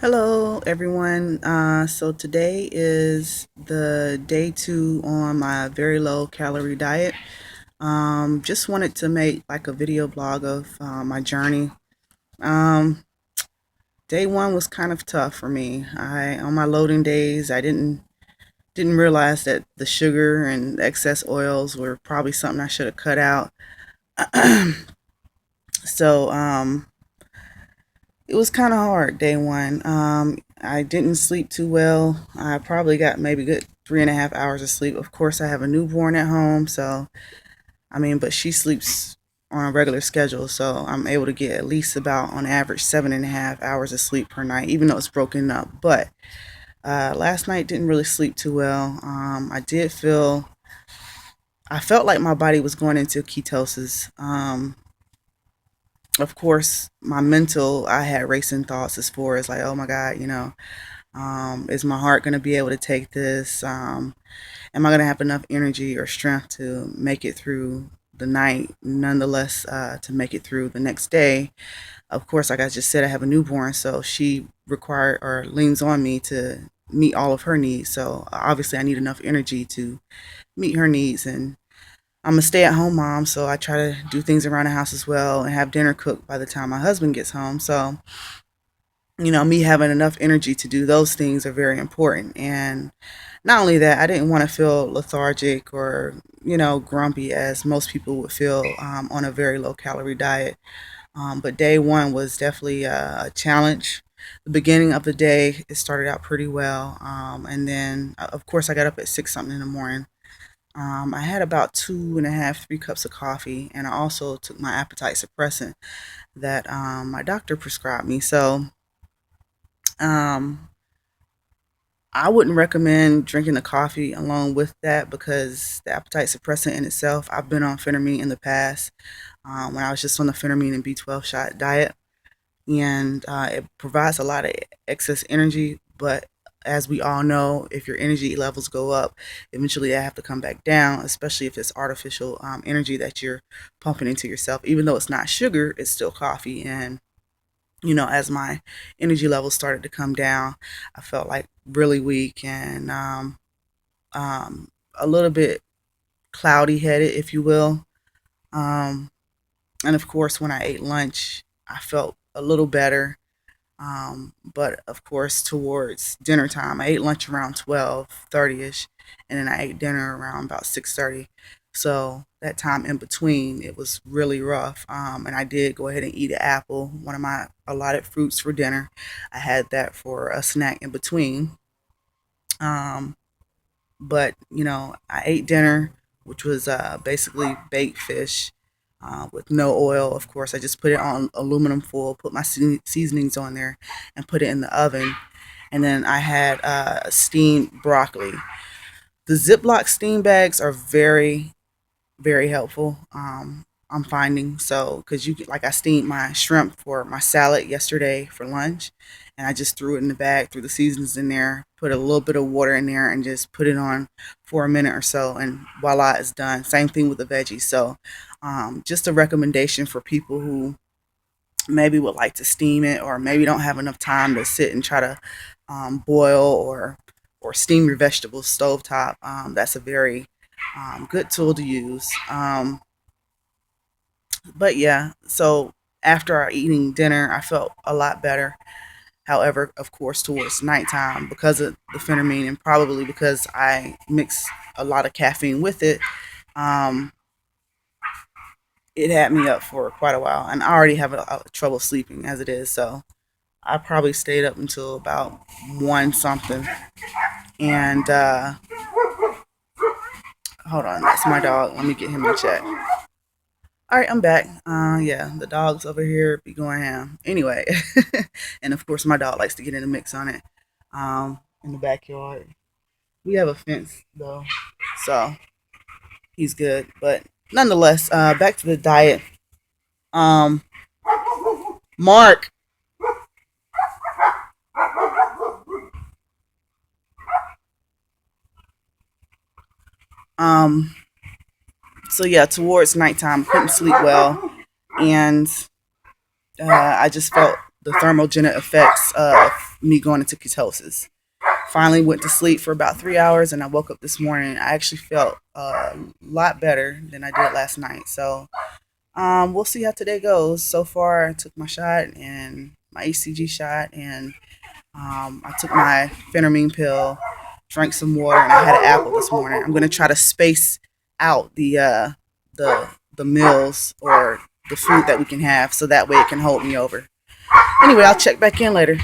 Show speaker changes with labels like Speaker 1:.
Speaker 1: Hello, everyone. So today is the day 2 on my very low calorie diet. Just wanted to make like a video blog of my journey. Um, Day 1 was kind of tough for me. On my loading days, I didn't realize that the sugar and excess oils were probably something I should have cut out. so It was kind of hard day 1. I didn't sleep too well. I probably got maybe good 3.5 hours of sleep. Of course, I have a newborn at home, so but she sleeps on a regular schedule, so I'm able to get at least about on average 7.5 hours of sleep per night, even though it's broken up. But last night didn't really sleep too well. I felt like my body was going into ketosis. Of course, my mental, I had racing thoughts as far as like, oh my God, is my heart going to be able to take this? Am I going to have enough energy or strength to make it through the night, nonetheless, to make it through the next day? Of course, like I just said, I have a newborn, so she required or leans on me to meet all of her needs. So obviously, I need enough energy to meet her needs. And I'm a stay-at-home mom, so I try to do things around the house as well and have dinner cooked by the time my husband gets home. So me having enough energy to do those things are very important. And not only that, I didn't want to feel lethargic or, grumpy as most people would feel on a very low calorie diet. But day 1 was definitely a challenge. The beginning of the day, it started out pretty well. And then, of course, I got up at 6 something in the morning. I had about 2.5, 3 cups of coffee, and I also took my appetite suppressant that my doctor prescribed me. So, um, I wouldn't recommend drinking the coffee along with that because the appetite suppressant in itself, I've been on phentermine in the past when I was just on the phentermine and B12 shot diet, and it provides a lot of excess energy. But as we all know, if your energy levels go up, eventually they have to come back down, especially if it's artificial energy that you're pumping into yourself. Even though it's not sugar, it's still coffee. And as my energy levels started to come down, I felt like really weak and a little bit cloudy headed, if you will. Um, and of course, when I ate lunch, I felt a little better. But of course, towards dinner time, I ate lunch around 12:30 ish, and then I ate dinner around about 6:30. So that time in between, it was really rough. And I did go ahead and eat an apple, one of my allotted fruits for dinner. I had that for a snack in between. Um, but I ate dinner, which was basically baked fish with no oil. Of course, I just put it on aluminum foil, put my seasonings on there, and put it in the oven. And then I had steamed broccoli. The Ziploc steam bags are very, very helpful. I'm finding so because like I steamed my shrimp for my salad yesterday for lunch, and I just threw it in the bag, threw the seasonings in there, put a little bit of water in there, and just put it on for a minute or so, and voila, it's done. Same thing with the veggies. So, just a recommendation for people who maybe would like to steam it, or maybe don't have enough time to sit and try to boil or steam your vegetables stovetop. That's a very good tool to use. But yeah, so after our eating dinner, I felt a lot better. However, of course, towards nighttime, because of the phentermine and probably because I mix a lot of caffeine with it, um, it had me up for quite a while. And I already have a trouble sleeping as it is. So I probably stayed up until about 1 something. And hold on, that's my dog. Let me get him in check. All right, I'm back. Yeah, the dog's over here be going ham. Anyway, and of course my dog likes to get in the mix on it. In the backyard, we have a fence though, so he's good. But nonetheless, back to the diet. Um, Mark. Um, so yeah, towards nighttime, couldn't sleep well, and I just felt the thermogenic effects of me going into ketosis. Finally went to sleep for about 3 hours, and I woke up this morning. I actually felt a lot better than I did last night. So we'll see how today goes. So far, I took my shot and my HCG shot, and I took my phentermine pill, drank some water, and I had an apple this morning. I'm going to try to space out the meals or the food that we can have, so that way it can hold me over. Anyway, I'll check back in later.